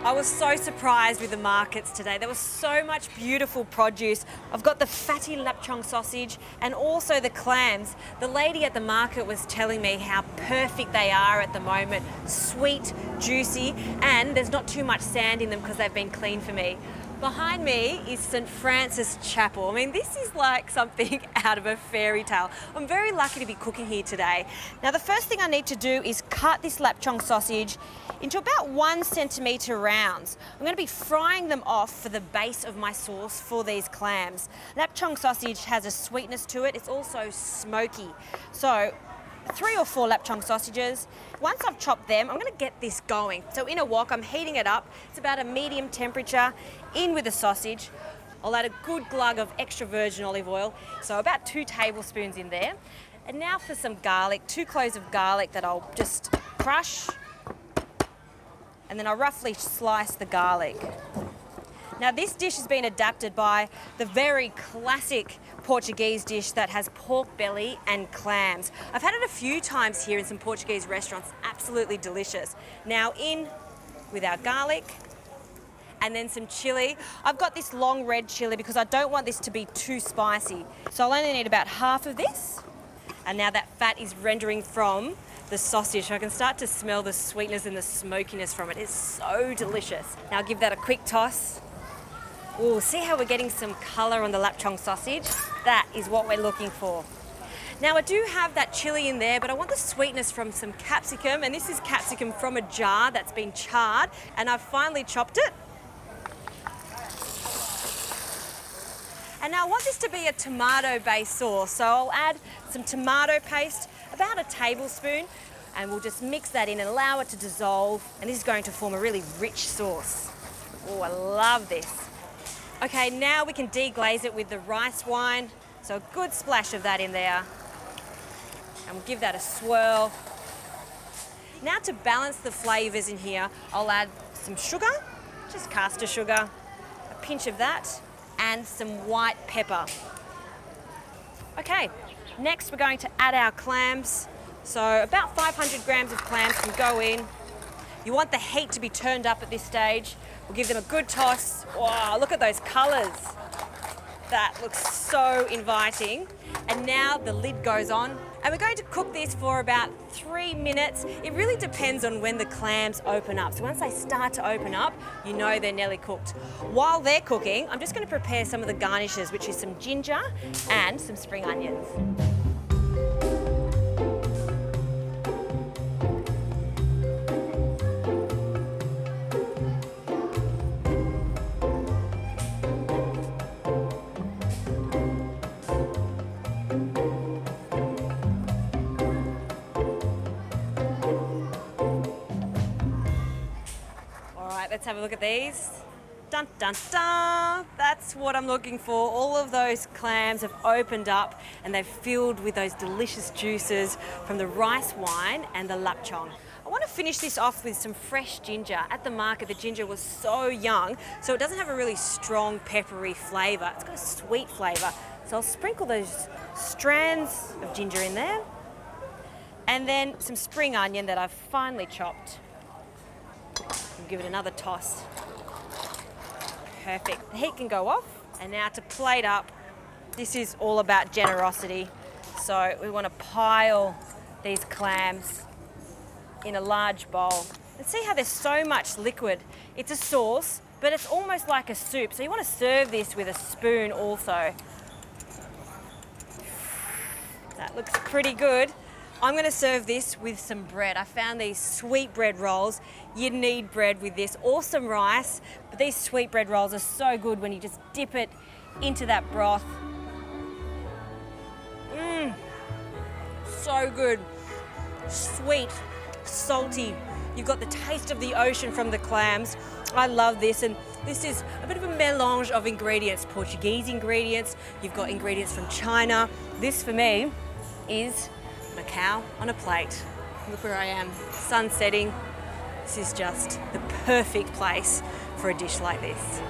I was so surprised with the markets today. There was so much beautiful produce. I've got the fatty lapchong sausage and also the clams. The lady at the market was telling me how perfect they are at the moment. Sweet, juicy, and there's not too much sand in them because they've been cleaned for me. Behind me is St. Francis Chapel. I mean, this is like something out of a fairy tale. I'm very lucky to be cooking here today. Now, the first thing I need to do is cut this lapchong sausage into about 1 centimetre rounds. I'm going to be frying them off for the base of my sauce for these clams. Lapchong sausage has a sweetness to it. It's also smoky. So 3 or 4 lapchong sausages. Once I've chopped them, I'm going to get this going. So in a wok, I'm heating it up. It's about a medium temperature. In with the sausage. I'll add a good glug of extra virgin olive oil, so about 2 tablespoons in there. And now for some garlic, 2 cloves of garlic that I'll just crush. And then I'll roughly slice the garlic. Now this dish has been adapted by the very classic Portuguese dish that has pork belly and clams. I've had it a few times here in some Portuguese restaurants, absolutely delicious. Now in with our garlic and then some chilli. I've got this long red chilli because I don't want this to be too spicy. So I'll only need about half of this. And now that fat is rendering from the sausage, so I can start to smell the sweetness and the smokiness from it. It's so delicious. Now I'll give that a quick toss. Ooh, see how we're getting some colour on the lapchong sausage? That is what we're looking for. Now I do have that chilli in there, but I want the sweetness from some capsicum, and this is capsicum from a jar that's been charred, and I've finely chopped it. And now I want this to be a tomato-based sauce, so I'll add some tomato paste, about a tablespoon, and we'll just mix that in and allow it to dissolve, and this is going to form a really rich sauce. Oh, I love this. Okay, now we can deglaze it with the rice wine, so a good splash of that in there, and we'll give that a swirl. Now to balance the flavours in here, I'll add some sugar, just caster sugar, a pinch of that, and some white pepper. Okay, next we're going to add our clams. So about 500 grams of clams can go in. You want the heat to be turned up at this stage. We'll give them a good toss. Wow, look at those colours. That looks so inviting. And now the lid goes on. And we're going to cook this for about 3 minutes. It really depends on when the clams open up. So once they start to open up, you know they're nearly cooked. While they're cooking, I'm just going to prepare some of the garnishes, which is some ginger and some spring onions. Let's have a look at these. Dun, dun, dun. That's what I'm looking for. All of those clams have opened up and they're filled with those delicious juices from the rice wine and the lapchong. I want to finish this off with some fresh ginger. At the market, the ginger was so young, so it doesn't have a really strong peppery flavour. It's got a sweet flavour. So I'll sprinkle those strands of ginger in there. And then some spring onion that I've finely chopped. Give it another toss. Perfect. The heat can go off. And now to plate up, this is all about generosity. So we want to pile these clams in a large bowl. And see how there's so much liquid. It's a sauce, but it's almost like a soup. So you want to serve this with a spoon also. That looks pretty good. I'm going to serve this with some bread. I found these sweet bread rolls. You need bread with this, or some rice, but these sweet bread rolls are so good when you just dip it into that broth. So good. Sweet, salty. You've got the taste of the ocean from the clams. I love this, and this is a bit of a melange of ingredients, Portuguese ingredients. You've got ingredients from China. This for me is Macau on a plate. Look where I am, sun setting. This is just the perfect place for a dish like this.